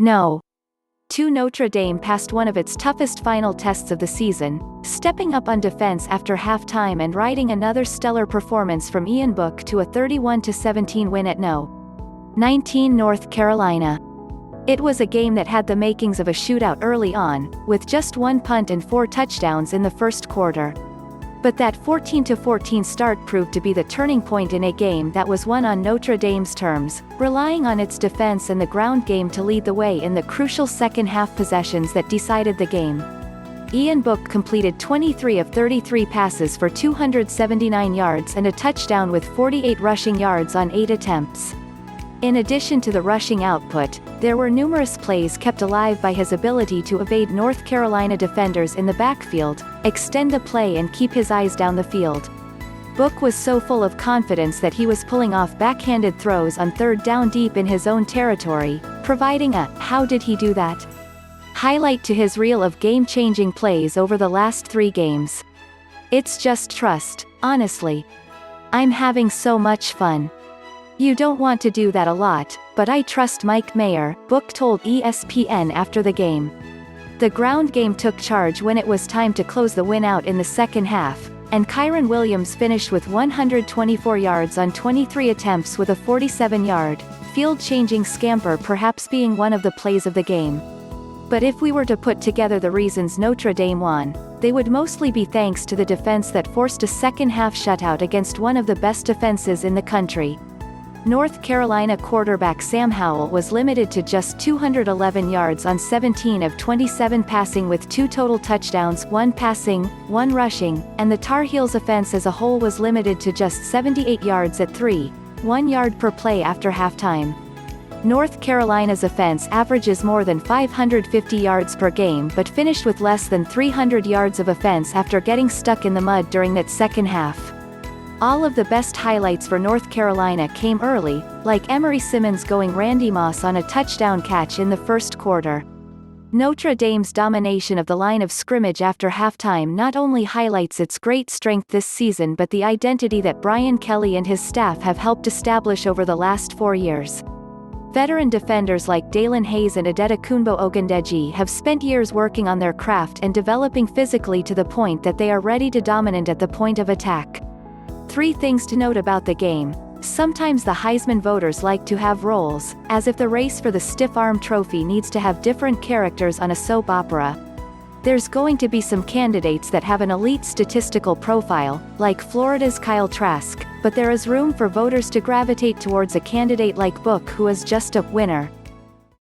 No. 2. Notre Dame passed one of its toughest final tests of the season, stepping up on defense after halftime and riding another stellar performance from Ian Book to a 31-17 win at No. 19. North Carolina. It was a game that had the makings of a shootout early on, with just one punt and 4 touchdowns in the first quarter. But that 14-14 start proved to be the turning point in a game that was won on Notre Dame's terms, relying on its defense and the ground game to lead the way in the crucial second-half possessions that decided the game. Ian Book completed 23 of 33 passes for 279 yards and a touchdown with 48 rushing yards on 8 attempts. In addition to the rushing output, there were numerous plays kept alive by his ability to evade North Carolina defenders in the backfield, extend the play and keep his eyes down the field. Book was so full of confidence that he was pulling off backhanded throws on third down deep in his own territory, providing a "how did he do that?" highlight to his reel of game-changing plays over the last 3 games. It's just trust, honestly. I'm having so much fun. You don't want to do that a lot, but I trust Mike Mayer, Book told ESPN after the game. The ground game took charge when it was time to close the win out in the second half, and Kyren Williams finished with 124 yards on 23 attempts with a 47-yard, field-changing scamper perhaps being one of the plays of the game. But if we were to put together the reasons Notre Dame won, they would mostly be thanks to the defense that forced a second-half shutout against one of the best defenses in the country. North Carolina quarterback Sam Howell was limited to just 211 yards on 17 of 27 passing with 2 total touchdowns, 1 passing, 1 rushing, and the Tar Heels offense as a whole was limited to just 78 yards at 1 yard per play after halftime. North Carolina's offense averages more than 550 yards per game but finished with less than 300 yards of offense after getting stuck in the mud during that second half. All of the best highlights for North Carolina came early, like Emery Simmons going Randy Moss on a touchdown catch in the first quarter. Notre Dame's domination of the line of scrimmage after halftime not only highlights its great strength this season but the identity that Brian Kelly and his staff have helped establish over the last 4 years. Veteran defenders like Daelin and Adetokunbo Ogundeji have spent years working on their craft and developing physically to the point that they are ready to dominate at the point of attack. 3 things to note about the game. Sometimes the Heisman voters like to have roles, as if the race for the stiff arm trophy needs to have different characters on a soap opera. There's going to be some candidates that have an elite statistical profile, like Florida's Kyle Trask, but there is room for voters to gravitate towards a candidate like Book who is just a winner.